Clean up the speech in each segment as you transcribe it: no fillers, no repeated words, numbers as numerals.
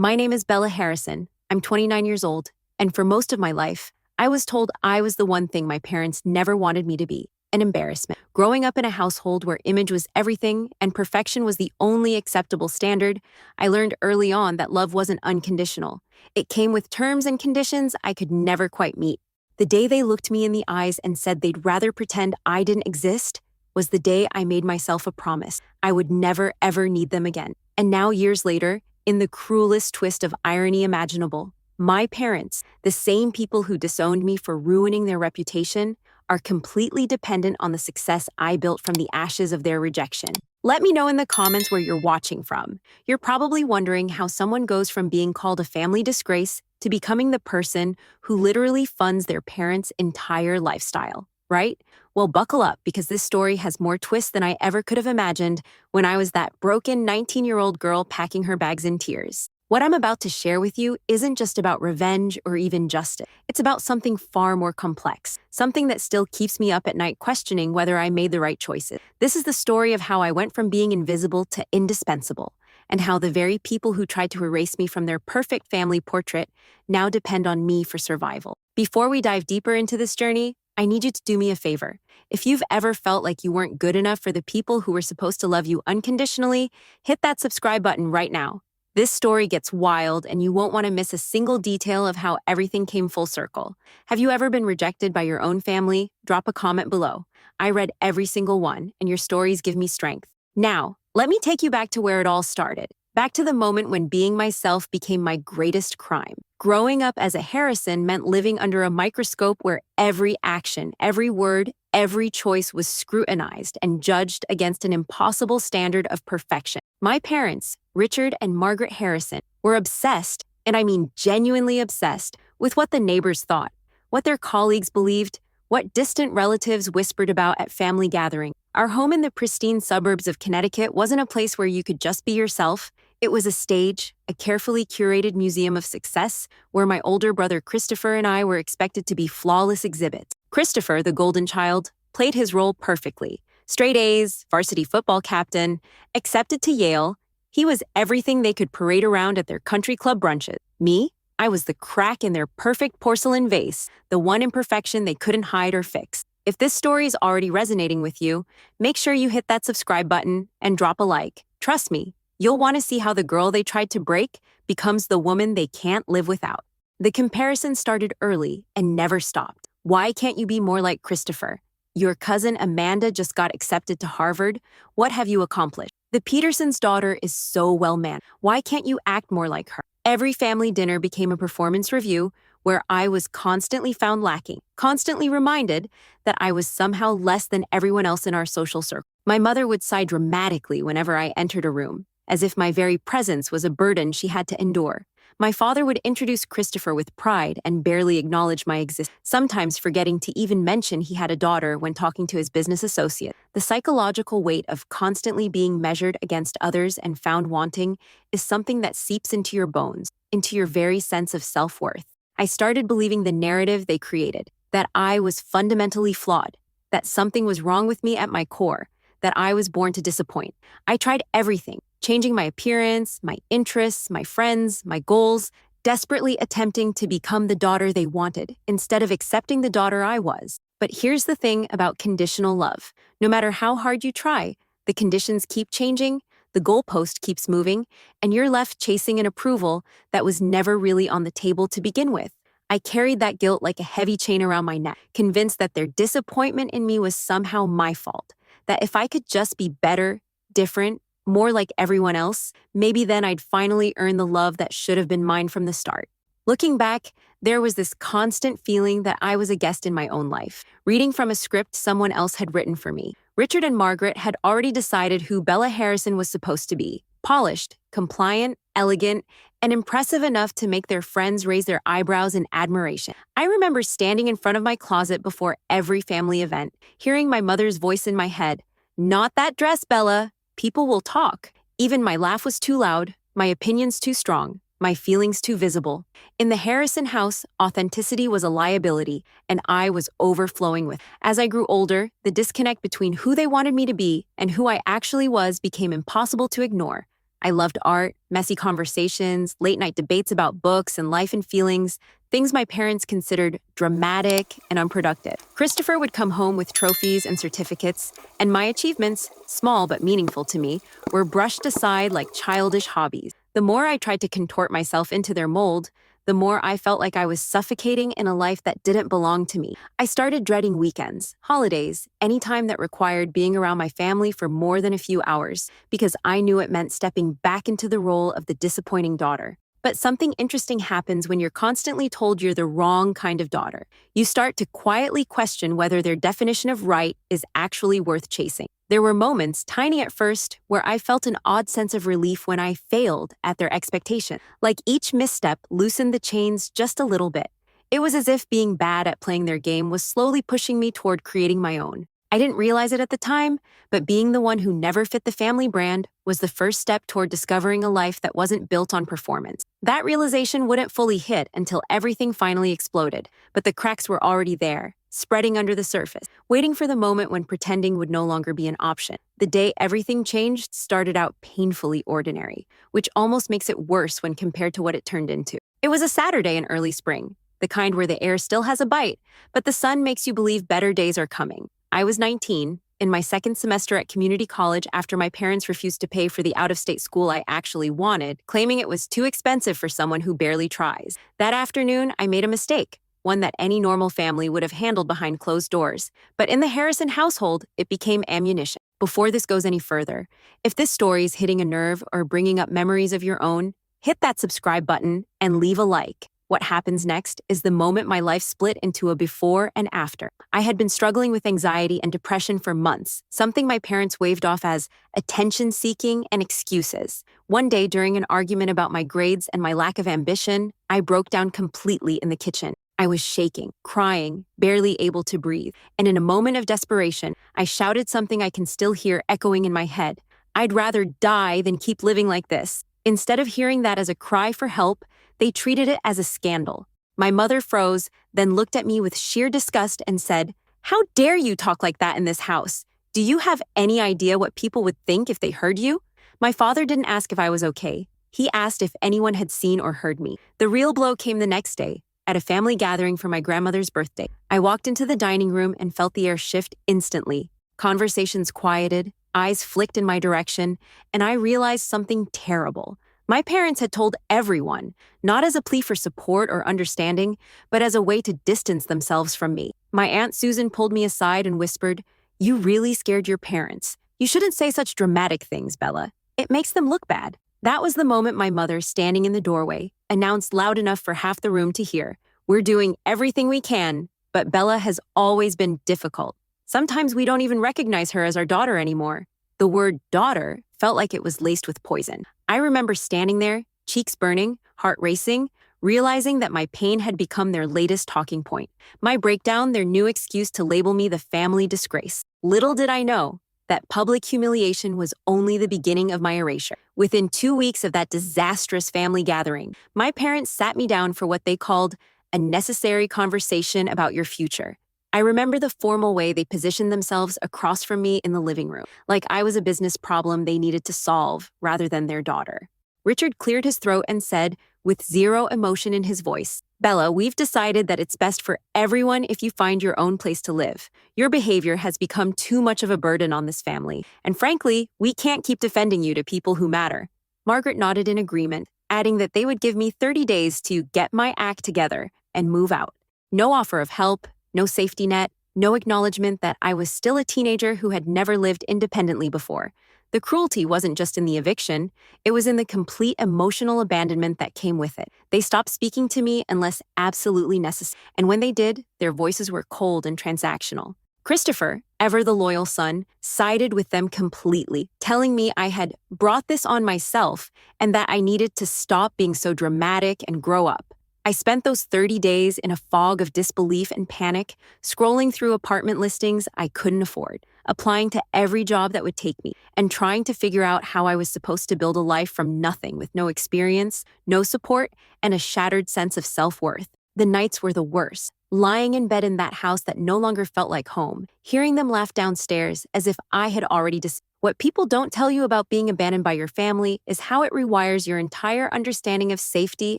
My name is Bella Harrison. I'm 29 years old, and for most of my life, I was told I was the one thing my parents never wanted me to be, an embarrassment. Growing up in a household where image was everything and perfection was the only acceptable standard, I learned early on that love wasn't unconditional. It came with terms and conditions I could never quite meet. The day they looked me in the eyes and said they'd rather pretend I didn't exist was the day I made myself a promise I would never ever need them again. And now, years later, in the cruelest twist of irony imaginable, my parents, the same people who disowned me for ruining their reputation, are completely dependent on the success I built from the ashes of their rejection. Let me know in the comments where you're watching from. You're probably wondering how someone goes from being called a family disgrace to becoming the person who literally funds their parents' entire lifestyle, right? Well, buckle up because this story has more twists than I ever could have imagined when I was that broken 19-year-old girl packing her bags in tears. What I'm about to share with you isn't just about revenge or even justice. It's about something far more complex, something that still keeps me up at night questioning whether I made the right choices. This is the story of how I went from being invisible to indispensable, and how the very people who tried to erase me from their perfect family portrait now depend on me for survival. Before we dive deeper into this journey, I need you to do me a favor. If you've ever felt like you weren't good enough for the people who were supposed to love you unconditionally, hit that subscribe button right now. This story gets wild, and you won't want to miss a single detail of how everything came full circle. Have you ever been rejected by your own family? Drop a comment below. I read every single one, and your stories give me strength. Now, let me take you back to where it all started. Back to the moment when being myself became my greatest crime. Growing up as a Harrison meant living under a microscope where every action, every word, every choice was scrutinized and judged against an impossible standard of perfection. My parents, Richard and Margaret Harrison, were obsessed, and I mean genuinely obsessed, with what the neighbors thought, what their colleagues believed, what distant relatives whispered about at family gatherings. Our home in the pristine suburbs of Connecticut wasn't a place where you could just be yourself. It was a stage, a carefully curated museum of success, where my older brother Christopher and I were expected to be flawless exhibits. Christopher, the golden child, played his role perfectly. Straight A's, varsity football captain, accepted to Yale. He was everything they could parade around at their country club brunches. Me? I was the crack in their perfect porcelain vase, the one imperfection they couldn't hide or fix. If this story is already resonating with you, make sure you hit that subscribe button and drop a like. Trust me, you'll want to see how the girl they tried to break becomes the woman they can't live without. The comparison started early and never stopped. Why can't you be more like Christopher? Your cousin Amanda just got accepted to Harvard. What have you accomplished? The Petersons' daughter is so well-mannered. Why can't you act more like her? Every family dinner became a performance review where I was constantly found lacking, constantly reminded that I was somehow less than everyone else in our social circle. My mother would sigh dramatically whenever I entered a room, as if my very presence was a burden she had to endure. My father would introduce Christopher with pride and barely acknowledge my existence, sometimes forgetting to even mention he had a daughter when talking to his business associate. The psychological weight of constantly being measured against others and found wanting is something that seeps into your bones, into your very sense of self-worth. I started believing the narrative they created, that I was fundamentally flawed, that something was wrong with me at my core, that I was born to disappoint. I tried everything, changing my appearance, my interests, my friends, my goals, desperately attempting to become the daughter they wanted instead of accepting the daughter I was. But here's the thing about conditional love. No matter how hard you try, the conditions keep changing, the goalpost keeps moving, and you're left chasing an approval that was never really on the table to begin with. I carried that guilt like a heavy chain around my neck, convinced that their disappointment in me was somehow my fault, that if I could just be better, different, more like everyone else, maybe then I'd finally earn the love that should have been mine from the start. Looking back, there was this constant feeling that I was a guest in my own life, reading from a script someone else had written for me. Richard and Margaret had already decided who Bella Harrison was supposed to be: polished, compliant, elegant, and impressive enough to make their friends raise their eyebrows in admiration. I remember standing in front of my closet before every family event, hearing my mother's voice in my head, "Not that dress, Bella. People will talk." Even my laugh was too loud, my opinions too strong, my feelings too visible. In the Harrison house, authenticity was a liability, and I was overflowing with. As I grew older, the disconnect between who they wanted me to be and who I actually was became impossible to ignore. I loved art, messy conversations, late night debates about books and life and feelings, things my parents considered dramatic and unproductive. Christopher would come home with trophies and certificates, and my achievements, small but meaningful to me, were brushed aside like childish hobbies. The more I tried to contort myself into their mold, the more I felt like I was suffocating in a life that didn't belong to me. I started dreading weekends, holidays, any time that required being around my family for more than a few hours, because I knew it meant stepping back into the role of the disappointing daughter. But something interesting happens when you're constantly told you're the wrong kind of daughter. You start to quietly question whether their definition of right is actually worth chasing. There were moments, tiny at first, where I felt an odd sense of relief when I failed at their expectation. Like each misstep loosened the chains just a little bit. It was as if being bad at playing their game was slowly pushing me toward creating my own. I didn't realize it at the time, but being the one who never fit the family brand was the first step toward discovering a life that wasn't built on performance. That realization wouldn't fully hit until everything finally exploded, but the cracks were already there, spreading under the surface, waiting for the moment when pretending would no longer be an option. The day everything changed started out painfully ordinary, which almost makes it worse when compared to what it turned into. It was a Saturday in early spring, the kind where the air still has a bite, but the sun makes you believe better days are coming. I was 19, in my second semester at community college after my parents refused to pay for the out-of-state school I actually wanted, claiming it was too expensive for someone who barely tries. That afternoon, I made a mistake, one that any normal family would have handled behind closed doors. But in the Harrison household, it became ammunition. Before this goes any further, if this story is hitting a nerve or bringing up memories of your own, hit that subscribe button and leave a like. What happens next is the moment my life split into a before and after. I had been struggling with anxiety and depression for months, something my parents waved off as attention-seeking and excuses. One day, during an argument about my grades and my lack of ambition, I broke down completely in the kitchen. I was shaking, crying, barely able to breathe, and in a moment of desperation, I shouted something I can still hear echoing in my head. I'd rather die than keep living like this. Instead of hearing that as a cry for help, they treated it as a scandal. My mother froze, then looked at me with sheer disgust and said, "How dare you talk like that in this house? Do you have any idea what people would think if they heard you?" My father didn't ask if I was okay. He asked if anyone had seen or heard me. The real blow came the next day, at a family gathering for my grandmother's birthday. I walked into the dining room and felt the air shift instantly. Conversations quieted, eyes flicked in my direction, and I realized something terrible. My parents had told everyone, not as a plea for support or understanding, but as a way to distance themselves from me. My Aunt Susan pulled me aside and whispered, "You really scared your parents. You shouldn't say such dramatic things, Bella. It makes them look bad." That was the moment my mother, standing in the doorway, announced loud enough for half the room to hear, "We're doing everything we can, but Bella has always been difficult. Sometimes we don't even recognize her as our daughter anymore." The word daughter felt like it was laced with poison. I remember standing there, cheeks burning, heart racing, realizing that my pain had become their latest talking point. My breakdown, their new excuse to label me the family disgrace. Little did I know that public humiliation was only the beginning of my erasure. Within 2 weeks of that disastrous family gathering, my parents sat me down for what they called a necessary conversation about your future. I remember the formal way they positioned themselves across from me in the living room, like I was a business problem they needed to solve rather than their daughter. Richard cleared his throat and said, with zero emotion in his voice, "Bella, we've decided that it's best for everyone if you find your own place to live. Your behavior has become too much of a burden on this family, and frankly, we can't keep defending you to people who matter." Margaret nodded in agreement, adding that they would give me 30 days to get my act together and move out. No offer of help, no safety net, no acknowledgement that I was still a teenager who had never lived independently before. The cruelty wasn't just in the eviction, it was in the complete emotional abandonment that came with it. They stopped speaking to me unless absolutely necessary, and when they did, their voices were cold and transactional. Christopher, ever the loyal son, sided with them completely, telling me I had brought this on myself and that I needed to stop being so dramatic and grow up. I spent those 30 days in a fog of disbelief and panic, scrolling through apartment listings I couldn't afford, applying to every job that would take me, and trying to figure out how I was supposed to build a life from nothing with no experience, no support, and a shattered sense of self-worth. The nights were the worst. Lying in bed in that house that no longer felt like home, hearing them laugh downstairs as if I had already What people don't tell you about being abandoned by your family is how it rewires your entire understanding of safety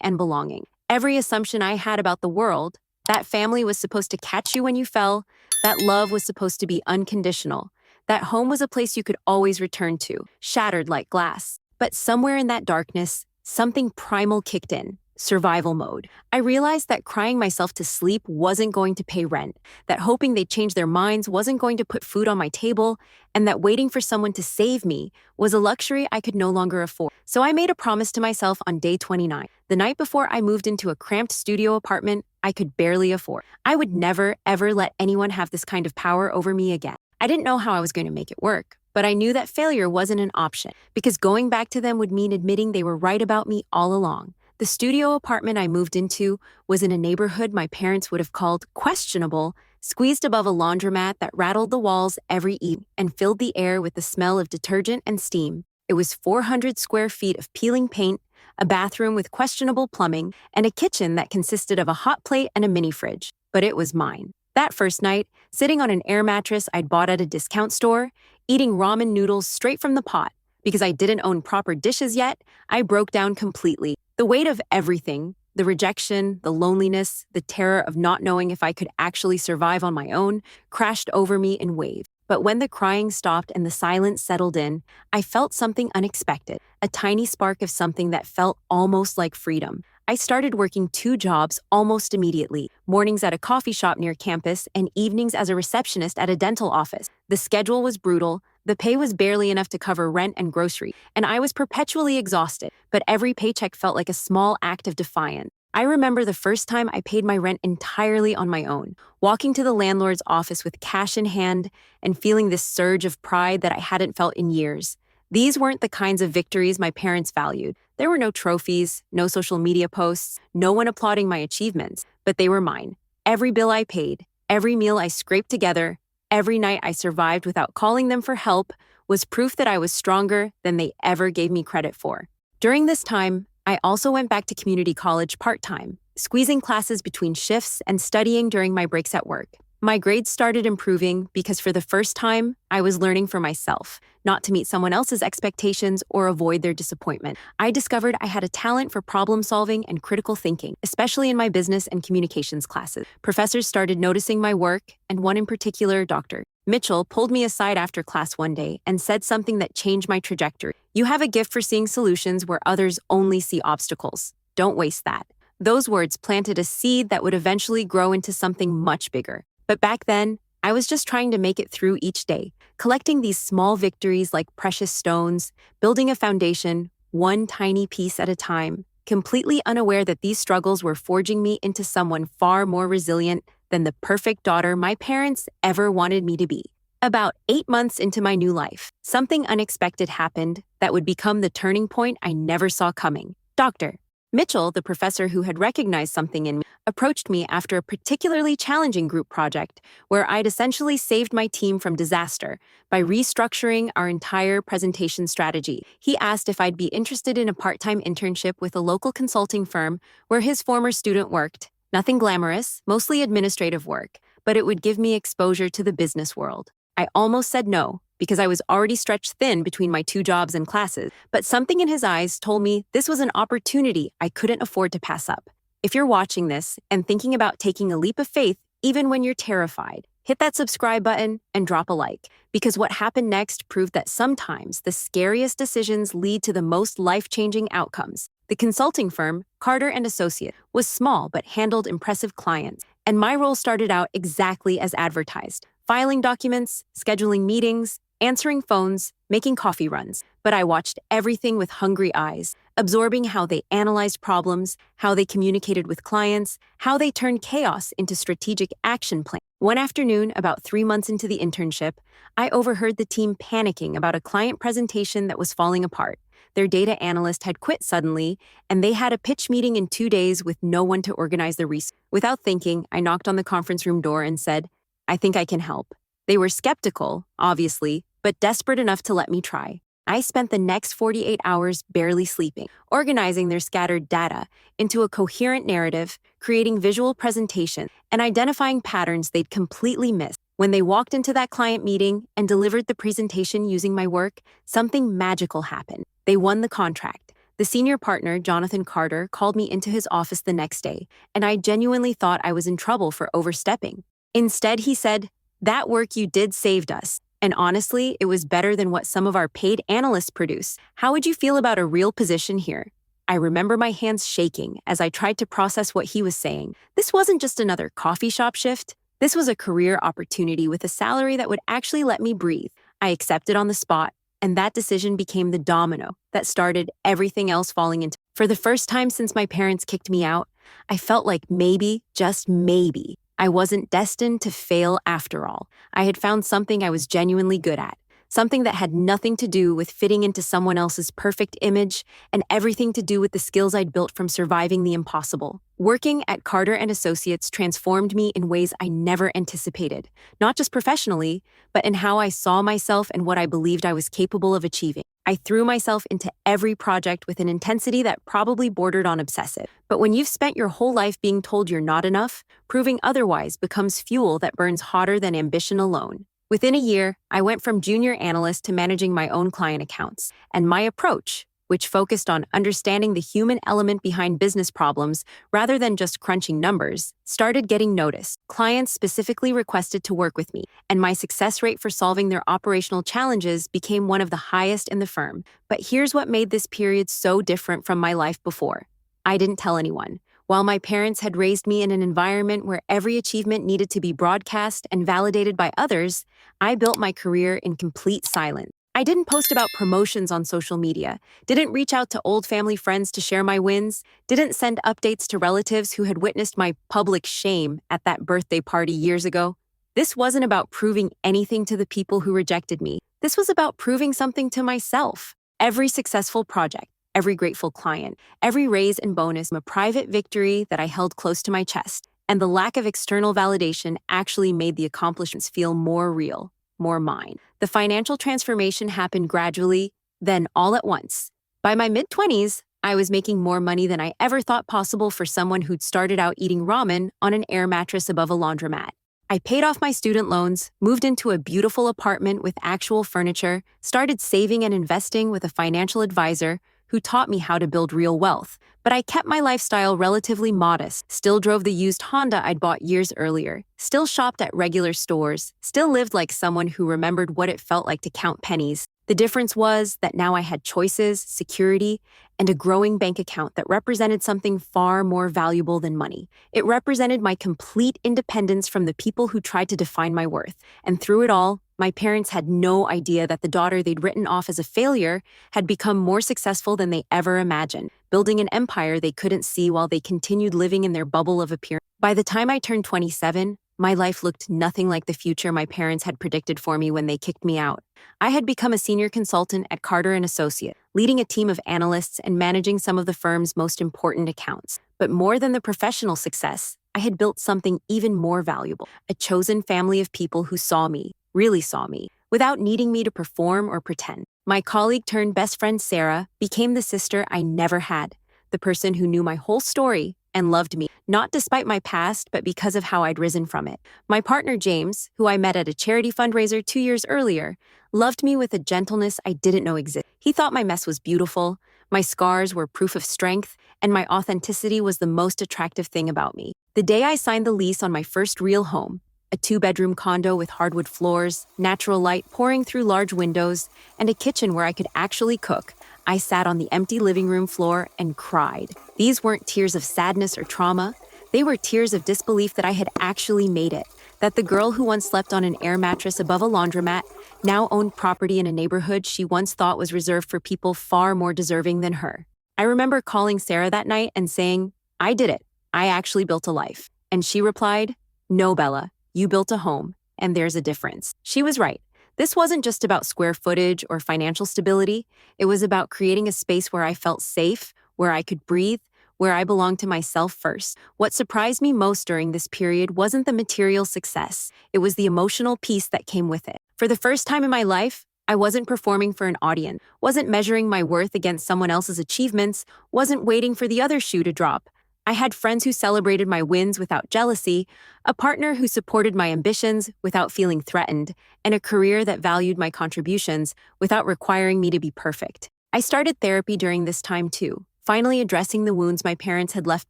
and belonging. Every assumption I had about the world, that family was supposed to catch you when you fell, that love was supposed to be unconditional, that home was a place you could always return to, shattered like glass. But somewhere in that darkness, something primal kicked in. Survival mode. I realized that crying myself to sleep wasn't going to pay rent, that hoping they'd change their minds wasn't going to put food on my table, and that waiting for someone to save me was a luxury I could no longer afford. So I made a promise to myself on day 29, the night before I moved into a cramped studio apartment I could barely afford. I would never, ever let anyone have this kind of power over me again. I didn't know how I was going to make it work, but I knew that failure wasn't an option, because going back to them would mean admitting they were right about me all along. The studio apartment I moved into was in a neighborhood my parents would have called questionable, squeezed above a laundromat that rattled the walls every evening and filled the air with the smell of detergent and steam. It was 400 square feet of peeling paint, a bathroom with questionable plumbing, and a kitchen that consisted of a hot plate and a mini fridge. But it was mine. That first night, sitting on an air mattress I'd bought at a discount store, eating ramen noodles straight from the pot, because I didn't own proper dishes yet, I broke down completely. The weight of everything, the rejection, the loneliness, the terror of not knowing if I could actually survive on my own, crashed over me in waves. But when the crying stopped and the silence settled in, I felt something unexpected, a tiny spark of something that felt almost like freedom. I started working 2 jobs almost immediately, mornings at a coffee shop near campus and evenings as a receptionist at a dental office. The schedule was brutal, the pay was barely enough to cover rent and groceries, and I was perpetually exhausted, but every paycheck felt like a small act of defiance. I remember the first time I paid my rent entirely on my own, walking to the landlord's office with cash in hand and feeling this surge of pride that I hadn't felt in years. These weren't the kinds of victories my parents valued. There were no trophies, no social media posts, no one applauding my achievements, but they were mine. Every bill I paid, every meal I scraped together, every night I survived without calling them for help was proof that I was stronger than they ever gave me credit for. During this time, I also went back to community college part-time, squeezing classes between shifts and studying during my breaks at work. My grades started improving because for the first time, I was learning for myself, not to meet someone else's expectations or avoid their disappointment. I discovered I had a talent for problem solving and critical thinking, especially in my business and communications classes. Professors started noticing my work, and one in particular, Dr. Mitchell, pulled me aside after class one day and said something that changed my trajectory. "You have a gift for seeing solutions where others only see obstacles. Don't waste that." Those words planted a seed that would eventually grow into something much bigger. But back then, I was just trying to make it through each day, collecting these small victories like precious stones, building a foundation, one tiny piece at a time, completely unaware that these struggles were forging me into someone far more resilient than the perfect daughter my parents ever wanted me to be. About 8 months into my new life, something unexpected happened that would become the turning point I never saw coming. Dr. Mitchell, the professor who had recognized something in me, approached me after a particularly challenging group project where I'd essentially saved my team from disaster by restructuring our entire presentation strategy. He asked if I'd be interested in a part-time internship with a local consulting firm where his former student worked. Nothing glamorous, mostly administrative work, but it would give me exposure to the business world. I almost said no, because I was already stretched thin between my 2 jobs and classes, but something in his eyes told me this was an opportunity I couldn't afford to pass up. If you're watching this and thinking about taking a leap of faith, even when you're terrified, hit that subscribe button and drop a like, because what happened next proved that sometimes the scariest decisions lead to the most life-changing outcomes. The consulting firm, Carter and Associates, was small but handled impressive clients, and my role started out exactly as advertised: filing documents, scheduling meetings, answering phones, making coffee runs. But I watched everything with hungry eyes, absorbing how they analyzed problems, how they communicated with clients, how they turned chaos into strategic action plans. One afternoon, about 3 months into the internship, I overheard the team panicking about a client presentation that was falling apart. Their data analyst had quit suddenly, and they had a pitch meeting in 2 days with no one to organize the research. Without thinking, I knocked on the conference room door and said, "I think I can help." They were skeptical, obviously, but desperate enough to let me try. I spent the next 48 hours barely sleeping, organizing their scattered data into a coherent narrative, creating visual presentations, and identifying patterns they'd completely missed. When they walked into that client meeting and delivered the presentation using my work, something magical happened. They won the contract. The senior partner, Jonathan Carter, called me into his office the next day, and I genuinely thought I was in trouble for overstepping. Instead, he said, "That work you did saved us. And honestly, it was better than what some of our paid analysts produce. How would you feel about a real position here?" I remember my hands shaking as I tried to process what he was saying. This wasn't just another coffee shop shift. This was a career opportunity with a salary that would actually let me breathe. I accepted on the spot, and that decision became the domino that started everything else falling into. For the first time since my parents kicked me out, I felt like maybe, just maybe, I wasn't destined to fail after all. I had found something I was genuinely good at, something that had nothing to do with fitting into someone else's perfect image and everything to do with the skills I'd built from surviving the impossible. Working at Carter and Associates transformed me in ways I never anticipated, not just professionally, but in how I saw myself and what I believed I was capable of achieving. I threw myself into every project with an intensity that probably bordered on obsessive. But when you've spent your whole life being told you're not enough, proving otherwise becomes fuel that burns hotter than ambition alone. Within a year, I went from junior analyst to managing my own client accounts, and my approach, which focused on understanding the human element behind business problems rather than just crunching numbers, started getting noticed. Clients specifically requested to work with me, and my success rate for solving their operational challenges became one of the highest in the firm. But here's what made this period so different from my life before. I didn't tell anyone. While my parents had raised me in an environment where every achievement needed to be broadcast and validated by others, I built my career in complete silence. I didn't post about promotions on social media, didn't reach out to old family friends to share my wins, didn't send updates to relatives who had witnessed my public shame at that birthday party years ago. This wasn't about proving anything to the people who rejected me. This was about proving something to myself. Every successful project, every grateful client, every raise and bonus, a private victory that I held close to my chest. And the lack of external validation actually made the accomplishments feel more real, more mine. The financial transformation happened gradually, then all at once. By my mid-20s, I was making more money than I ever thought possible for someone who'd started out eating ramen on an air mattress above a laundromat. I paid off my student loans, moved into a beautiful apartment with actual furniture, started saving and investing with a financial advisor who taught me how to build real wealth. But I kept my lifestyle relatively modest, still drove the used Honda I'd bought years earlier, still shopped at regular stores, still lived like someone who remembered what it felt like to count pennies. The difference was that now I had choices, security, and a growing bank account that represented something far more valuable than money. It represented my complete independence from the people who tried to define my worth. And through it all, my parents had no idea that the daughter they'd written off as a failure had become more successful than they ever imagined, building an empire they couldn't see while they continued living in their bubble of appearance. By the time I turned 27, my life looked nothing like the future my parents had predicted for me when they kicked me out. I had become a senior consultant at Carter and Associates, leading a team of analysts and managing some of the firm's most important accounts. But more than the professional success, I had built something even more valuable, a chosen family of people who saw me, really saw me, without needing me to perform or pretend. My colleague turned best friend Sarah became the sister I never had, the person who knew my whole story and loved me, not despite my past, but because of how I'd risen from it. My partner James, who I met at a charity fundraiser 2 years earlier, loved me with a gentleness I didn't know existed. He thought my mess was beautiful, my scars were proof of strength, and my authenticity was the most attractive thing about me. The day I signed the lease on my first real home, a 2-bedroom condo with hardwood floors, natural light pouring through large windows, and a kitchen where I could actually cook, I sat on the empty living room floor and cried. These weren't tears of sadness or trauma. They were tears of disbelief that I had actually made it, that the girl who once slept on an air mattress above a laundromat now owned property in a neighborhood she once thought was reserved for people far more deserving than her. I remember calling Sarah that night and saying, "I did it. I actually built a life." And she replied, "No, Bella, you built a home, and there's a difference." She was right. This wasn't just about square footage or financial stability. It was about creating a space where I felt safe, where I could breathe, where I belonged to myself first. What surprised me most during this period wasn't the material success. It was the emotional peace that came with it. For the first time in my life, I wasn't performing for an audience, wasn't measuring my worth against someone else's achievements, wasn't waiting for the other shoe to drop. I had friends who celebrated my wins without jealousy, a partner who supported my ambitions without feeling threatened, and a career that valued my contributions without requiring me to be perfect. I started therapy during this time too, finally addressing the wounds my parents had left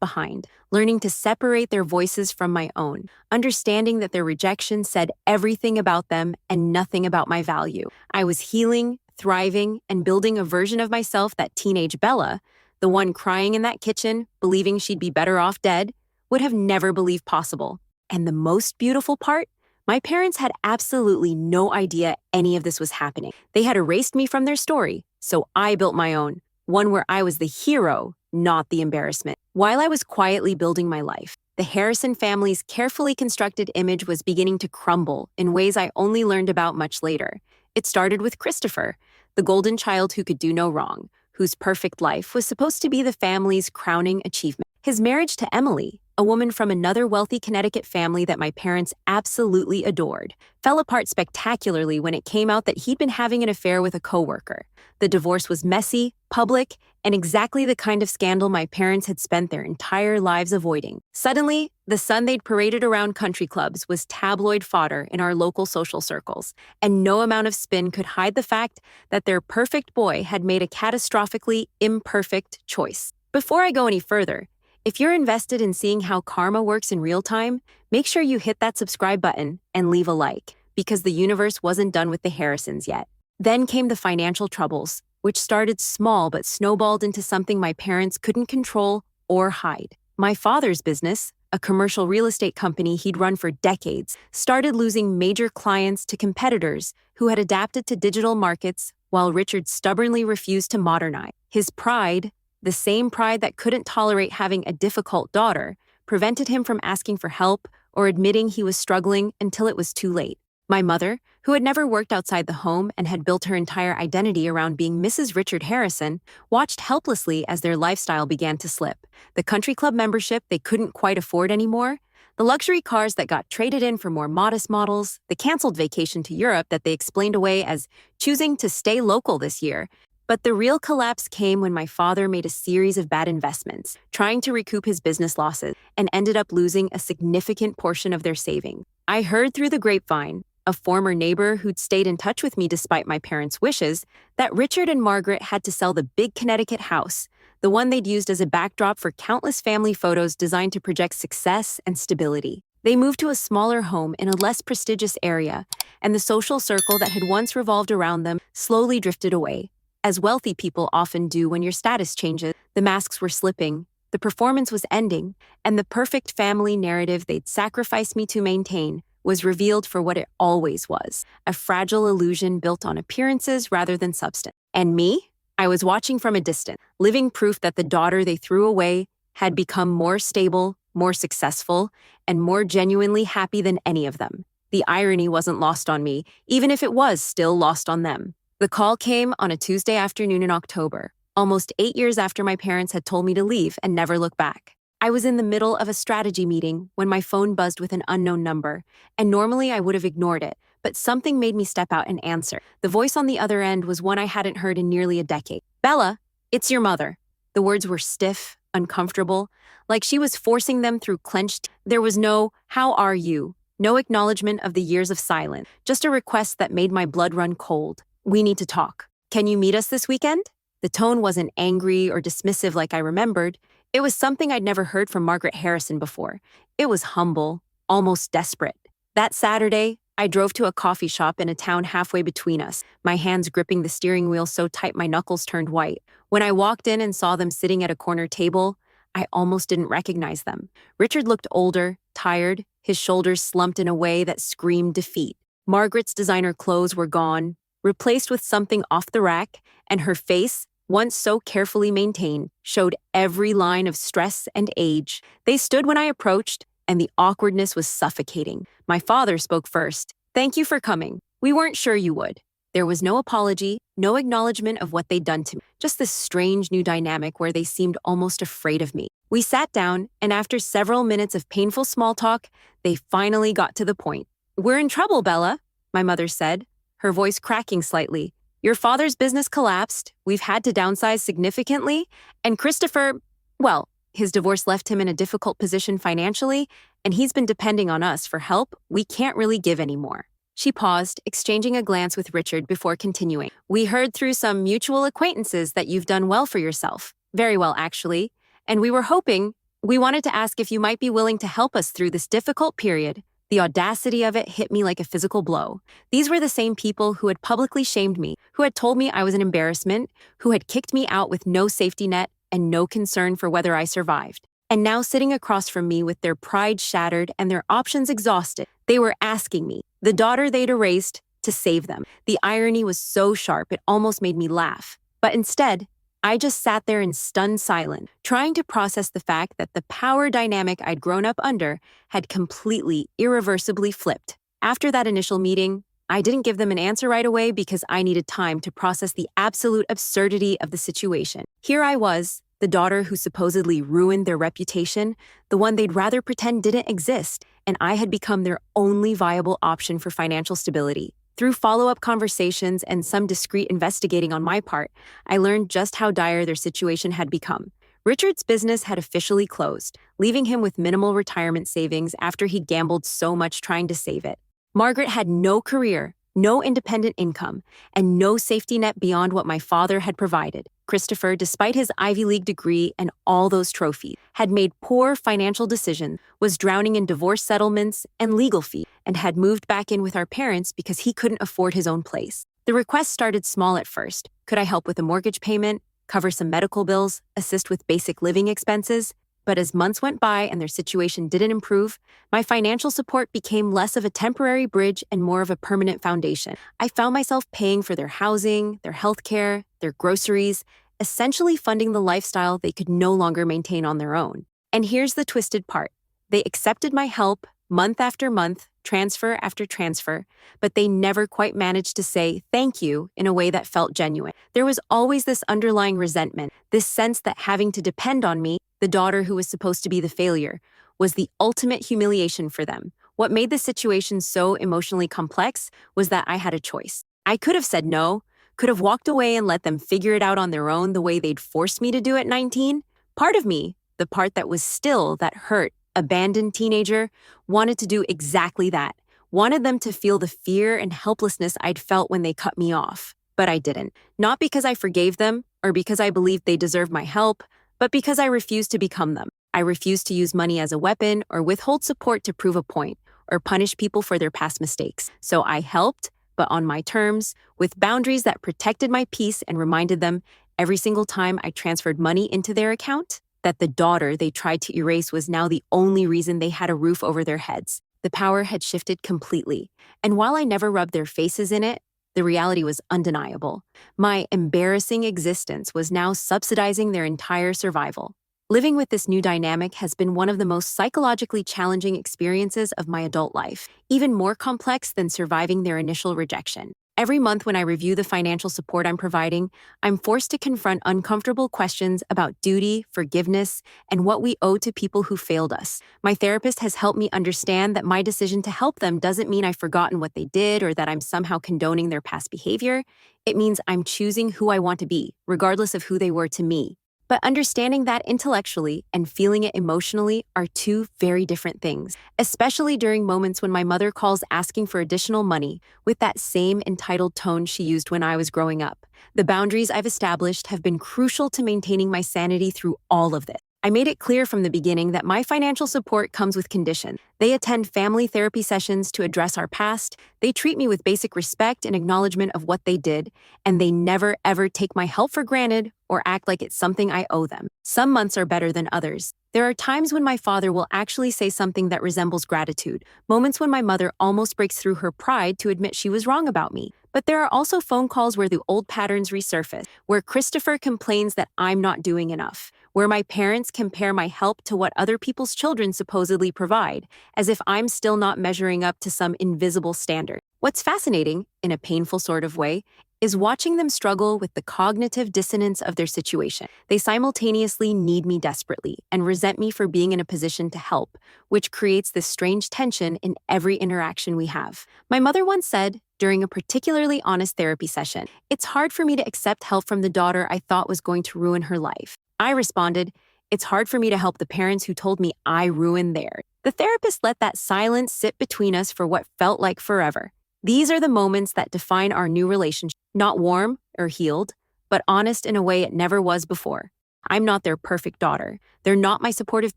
behind, learning to separate their voices from my own, understanding that their rejection said everything about them and nothing about my value. I was healing, thriving, and building a version of myself that teenage Bella, the one crying in that kitchen, believing she'd be better off dead, would have never believed possible. And the most beautiful part? My parents had absolutely no idea any of this was happening. They had erased me from their story, so I built my own, one where I was the hero, not the embarrassment. While I was quietly building my life, the Harrison family's carefully constructed image was beginning to crumble in ways I only learned about much later. It started with Christopher, the golden child who could do no wrong, whose perfect life was supposed to be the family's crowning achievement. His marriage to Emily, a woman from another wealthy Connecticut family that my parents absolutely adored, fell apart spectacularly when it came out that he'd been having an affair with a coworker. The divorce was messy, public, and exactly the kind of scandal my parents had spent their entire lives avoiding. Suddenly, the son they'd paraded around country clubs was tabloid fodder in our local social circles, and no amount of spin could hide the fact that their perfect boy had made a catastrophically imperfect choice. Before I go any further, if you're invested in seeing how karma works in real time, make sure you hit that subscribe button and leave a like, because the universe wasn't done with the Harrisons yet. Then came the financial troubles, which started small but snowballed into something my parents couldn't control or hide. My father's business, a commercial real estate company he'd run for decades, started losing major clients to competitors who had adapted to digital markets while Richard stubbornly refused to modernize. His pride, the same pride that couldn't tolerate having a difficult daughter, prevented him from asking for help or admitting he was struggling until it was too late. My mother, who had never worked outside the home and had built her entire identity around being Mrs. Richard Harrison, watched helplessly as their lifestyle began to slip. The country club membership they couldn't quite afford anymore, the luxury cars that got traded in for more modest models, the canceled vacation to Europe that they explained away as choosing to stay local this year. But the real collapse came when my father made a series of bad investments, trying to recoup his business losses, and ended up losing a significant portion of their savings. I heard through the grapevine, a former neighbor who'd stayed in touch with me despite my parents' wishes, that Richard and Margaret had to sell the big Connecticut house, the one they'd used as a backdrop for countless family photos designed to project success and stability. They moved to a smaller home in a less prestigious area, and the social circle that had once revolved around them slowly drifted away. As wealthy people often do when your status changes, the masks were slipping, the performance was ending, and the perfect family narrative they'd sacrificed me to maintain was revealed for what it always was, a fragile illusion built on appearances rather than substance. And me? I was watching from a distance, living proof that the daughter they threw away had become more stable, more successful, and more genuinely happy than any of them. The irony wasn't lost on me, even if it was still lost on them. The call came on a Tuesday afternoon in October, almost 8 years after my parents had told me to leave and never look back. I was in the middle of a strategy meeting when my phone buzzed with an unknown number, and normally I would have ignored it, but something made me step out and answer. The voice on the other end was one I hadn't heard in nearly a decade. "Bella, it's your mother." The words were stiff, uncomfortable, like she was forcing them through clenched teeth. There was no, "How are you?" No acknowledgement of the years of silence, just a request that made my blood run cold. "We need to talk. Can you meet us this weekend?" The tone wasn't angry or dismissive like I remembered. It was something I'd never heard from Margaret Harrison before. It was humble, almost desperate. That Saturday, I drove to a coffee shop in a town halfway between us, my hands gripping the steering wheel so tight my knuckles turned white. When I walked in and saw them sitting at a corner table, I almost didn't recognize them. Richard looked older, tired, his shoulders slumped in a way that screamed defeat. Margaret's designer clothes were gone, replaced with something off the rack, and her face, once so carefully maintained, showed every line of stress and age. They stood when I approached, and the awkwardness was suffocating. My father spoke first. "Thank you for coming. We weren't sure you would." There was no apology, no acknowledgement of what they'd done to me, just this strange new dynamic where they seemed almost afraid of me. We sat down, and after several minutes of painful small talk, they finally got to the point. "We're in trouble, Bella," my mother said, her voice cracking slightly. Your father's business collapsed, we've had to downsize significantly, and Christopher, well, his divorce left him in a difficult position financially, and he's been depending on us for help we can't really give anymore. She paused, exchanging a glance with Richard before continuing. We heard through some mutual acquaintances that you've done well for yourself. Very well, actually. And we wanted to ask if you might be willing to help us through this difficult period. The audacity of it hit me like a physical blow. These were the same people who had publicly shamed me, who had told me I was an embarrassment, who had kicked me out with no safety net and no concern for whether I survived. And now sitting across from me with their pride shattered and their options exhausted, they were asking me, the daughter they'd erased, to save them. The irony was so sharp it almost made me laugh. But instead, I just sat there in stunned silence, trying to process the fact that the power dynamic I'd grown up under had completely, irreversibly flipped. After that initial meeting, I didn't give them an answer right away because I needed time to process the absolute absurdity of the situation. Here I was, the daughter who supposedly ruined their reputation, the one they'd rather pretend didn't exist, and I had become their only viable option for financial stability. Through follow-up conversations and some discreet investigating on my part, I learned just how dire their situation had become. Richard's business had officially closed, leaving him with minimal retirement savings after he gambled so much trying to save it. Margaret had no career, no independent income, and no safety net beyond what my father had provided. Christopher, despite his Ivy League degree and all those trophies, had made poor financial decisions, was drowning in divorce settlements and legal fees, and had moved back in with our parents because he couldn't afford his own place. The request started small at first. Could I help with a mortgage payment, cover some medical bills, assist with basic living expenses? But as months went by and their situation didn't improve, my financial support became less of a temporary bridge and more of a permanent foundation. I found myself paying for their housing, their healthcare, their groceries, essentially funding the lifestyle they could no longer maintain on their own. And here's the twisted part. They accepted my help month after month, transfer after transfer, but they never quite managed to say thank you in a way that felt genuine. There was always this underlying resentment, this sense that having to depend on me, the daughter who was supposed to be the failure, was the ultimate humiliation for them. What made the situation so emotionally complex was that I had a choice. I could have said no, could have walked away and let them figure it out on their own the way they'd forced me to do at 19. Part of me, the part that was still that hurt, abandoned teenager, wanted to do exactly that, wanted them to feel the fear and helplessness I'd felt when they cut me off. But I didn't. Not because I forgave them or because I believed they deserved my help, but because I refused to become them. I refused to use money as a weapon or withhold support to prove a point or punish people for their past mistakes. So I helped, but on my terms, with boundaries that protected my peace and reminded them every single time I transferred money into their account that the daughter they tried to erase was now the only reason they had a roof over their heads. The power had shifted completely, and while I never rubbed their faces in it, the reality was undeniable. My embarrassing existence was now subsidizing their entire survival. Living with this new dynamic has been one of the most psychologically challenging experiences of my adult life, even more complex than surviving their initial rejection. Every month when I review the financial support I'm providing, I'm forced to confront uncomfortable questions about duty, forgiveness, and what we owe to people who failed us. My therapist has helped me understand that my decision to help them doesn't mean I've forgotten what they did or that I'm somehow condoning their past behavior. It means I'm choosing who I want to be, regardless of who they were to me. But understanding that intellectually and feeling it emotionally are two very different things, especially during moments when my mother calls asking for additional money with that same entitled tone she used when I was growing up. The boundaries I've established have been crucial to maintaining my sanity through all of this. I made it clear from the beginning that my financial support comes with conditions. They attend family therapy sessions to address our past, they treat me with basic respect and acknowledgement of what they did, and they never ever take my help for granted or act like it's something I owe them. Some months are better than others. There are times when my father will actually say something that resembles gratitude, moments when my mother almost breaks through her pride to admit she was wrong about me. But there are also phone calls where the old patterns resurface, where Christopher complains that I'm not doing enough, where my parents compare my help to what other people's children supposedly provide, as if I'm still not measuring up to some invisible standard. What's fascinating, in a painful sort of way, is watching them struggle with the cognitive dissonance of their situation. They simultaneously need me desperately and resent me for being in a position to help, which creates this strange tension in every interaction we have. My mother once said, during a particularly honest therapy session. It's hard for me to accept help from the daughter I thought was going to ruin her life. I responded, it's hard for me to help the parents who told me I ruined theirs. The therapist let that silence sit between us for what felt like forever. These are the moments that define our new relationship. Not warm or healed, but honest in a way it never was before. I'm not their perfect daughter. They're not my supportive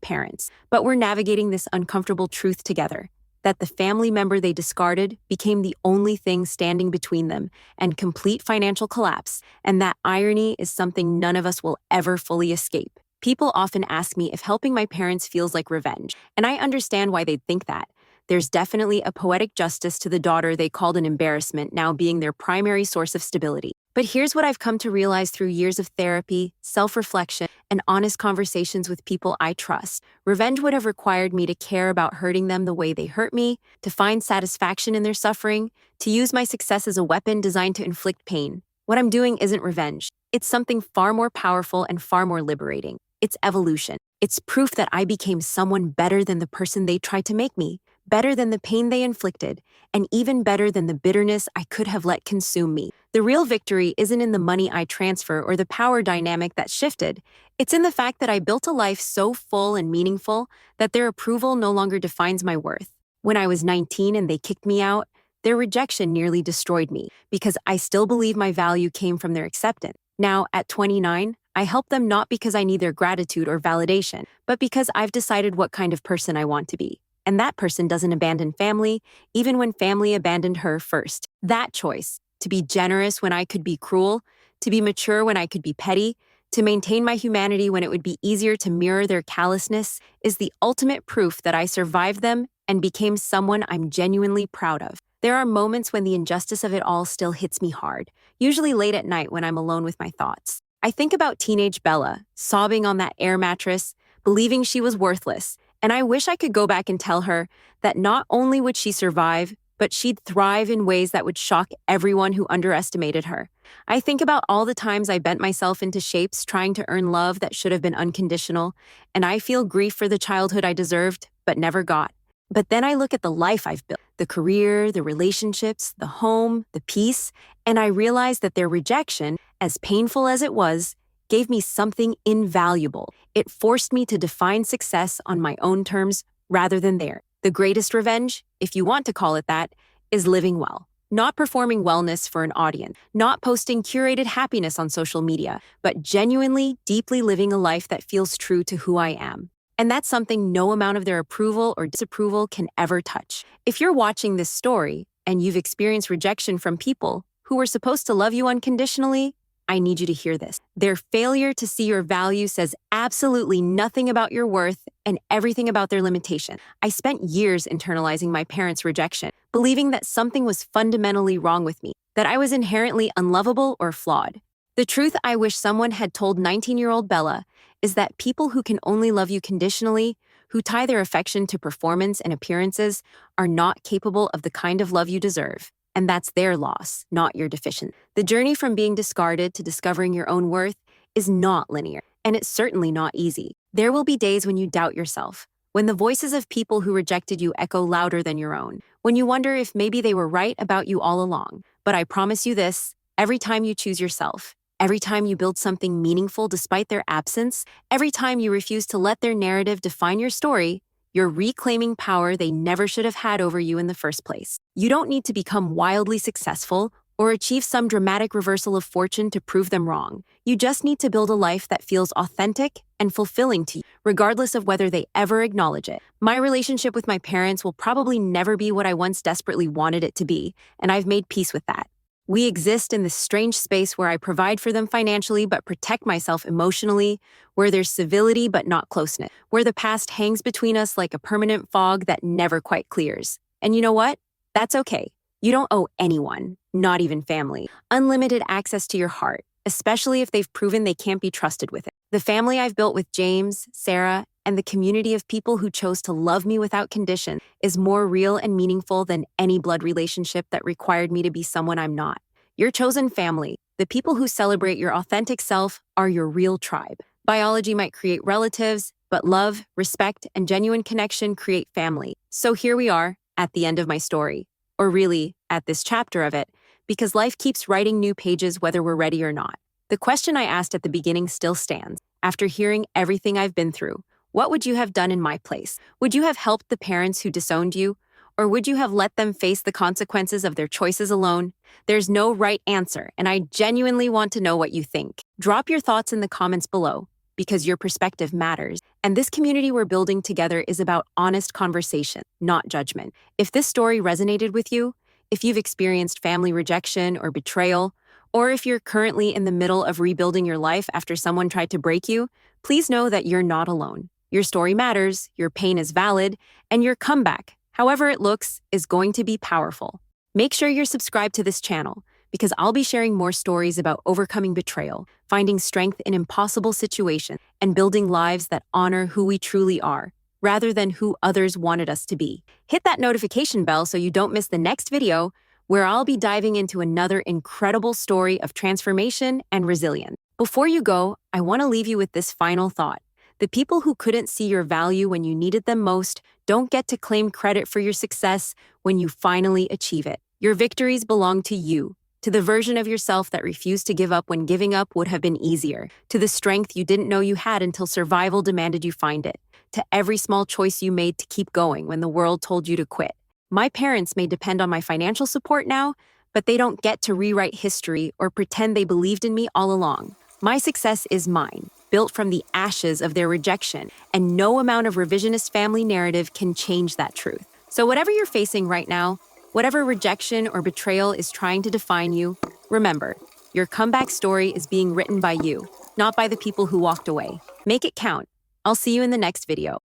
parents, but we're navigating this uncomfortable truth together. That the family member they discarded became the only thing standing between them and complete financial collapse, and that irony is something none of us will ever fully escape. People often ask me if helping my parents feels like revenge, and I understand why they'd think that. There's definitely a poetic justice to the daughter they called an embarrassment now being their primary source of stability. But here's what I've come to realize through years of therapy, self-reflection, and honest conversations with people I trust. Revenge would have required me to care about hurting them the way they hurt me, to find satisfaction in their suffering, to use my success as a weapon designed to inflict pain. What I'm doing isn't revenge. It's something far more powerful and far more liberating. It's evolution. It's proof that I became someone better than the person they tried to make me, better than the pain they inflicted, and even better than the bitterness I could have let consume me. The real victory isn't in the money I transfer or the power dynamic that shifted. It's in the fact that I built a life so full and meaningful that their approval no longer defines my worth. When I was 19 and they kicked me out, their rejection nearly destroyed me because I still believe my value came from their acceptance. Now, at 29, I help them not because I need their gratitude or validation, but because I've decided what kind of person I want to be. And that person doesn't abandon family, even when family abandoned her first. That choice, to be generous when I could be cruel, to be mature when I could be petty, to maintain my humanity when it would be easier to mirror their callousness, is the ultimate proof that I survived them and became someone I'm genuinely proud of. There are moments when the injustice of it all still hits me hard, usually late at night when I'm alone with my thoughts. I think about teenage Bella, sobbing on that air mattress, believing she was worthless, and I wish I could go back and tell her that not only would she survive, but she'd thrive in ways that would shock everyone who underestimated her. I think about all the times I bent myself into shapes trying to earn love that should have been unconditional, and I feel grief for the childhood I deserved, but never got. But then I look at the life I've built, the career, the relationships, the home, the peace, and I realize that their rejection, as painful as it was, gave me something invaluable. It forced me to define success on my own terms rather than theirs. The greatest revenge, if you want to call it that, is living well. Not performing wellness for an audience, not posting curated happiness on social media, but genuinely, deeply living a life that feels true to who I am. And that's something no amount of their approval or disapproval can ever touch. If you're watching this story and you've experienced rejection from people who were supposed to love you unconditionally, I need you to hear this. Their failure to see your value says absolutely nothing about your worth and everything about their limitation. I spent years internalizing my parents' rejection, believing that something was fundamentally wrong with me, that I was inherently unlovable or flawed. The truth I wish someone had told 19-year-old Bella is that people who can only love you conditionally, who tie their affection to performance and appearances, are not capable of the kind of love you deserve. And that's their loss, not your deficiency. The journey from being discarded to discovering your own worth is not linear, and it's certainly not easy. There will be days when you doubt yourself, when the voices of people who rejected you echo louder than your own, when you wonder if maybe they were right about you all along. But I promise you this, every time you choose yourself, every time you build something meaningful despite their absence, every time you refuse to let their narrative define your story, you're reclaiming power they never should have had over you in the first place. You don't need to become wildly successful or achieve some dramatic reversal of fortune to prove them wrong. You just need to build a life that feels authentic and fulfilling to you, regardless of whether they ever acknowledge it. My relationship with my parents will probably never be what I once desperately wanted it to be, and I've made peace with that. We exist in this strange space where I provide for them financially but protect myself emotionally, where there's civility but not closeness, where the past hangs between us like a permanent fog that never quite clears. And you know what? That's okay. You don't owe anyone, not even family, unlimited access to your heart, especially if they've proven they can't be trusted with it. The family I've built with James, Sarah, and the community of people who chose to love me without condition is more real and meaningful than any blood relationship that required me to be someone I'm not. Your chosen family, the people who celebrate your authentic self, are your real tribe. Biology might create relatives, but love, respect, and genuine connection create family. So here we are, at the end of my story. or really, at this chapter of it, because life keeps writing new pages whether we're ready or not. The question I asked at the beginning still stands. After hearing everything I've been through, what would you have done in my place? Would you have helped the parents who disowned you? Or would you have let them face the consequences of their choices alone? There's no right answer, and I genuinely want to know what you think. Drop your thoughts in the comments below, because your perspective matters. And this community we're building together is about honest conversation, not judgment. If this story resonated with you, if you've experienced family rejection or betrayal, or if you're currently in the middle of rebuilding your life after someone tried to break you, please know that you're not alone. Your story matters, your pain is valid, and your comeback, however it looks, is going to be powerful. Make sure you're subscribed to this channel, because I'll be sharing more stories about overcoming betrayal, finding strength in impossible situations, and building lives that honor who we truly are, rather than who others wanted us to be. Hit that notification bell so you don't miss the next video, where I'll be diving into another incredible story of transformation and resilience. Before you go, I want to leave you with this final thought. The people who couldn't see your value when you needed them most don't get to claim credit for your success when you finally achieve it. Your victories belong to you, to the version of yourself that refused to give up when giving up would have been easier, to the strength you didn't know you had until survival demanded you find it, to every small choice you made to keep going when the world told you to quit. My parents may depend on my financial support now, but they don't get to rewrite history or pretend they believed in me all along. My success is mine, built from the ashes of their rejection, and no amount of revisionist family narrative can change that truth. So whatever you're facing right now, whatever rejection or betrayal is trying to define you, remember, your comeback story is being written by you, not by the people who walked away. Make it count. I'll see you in the next video.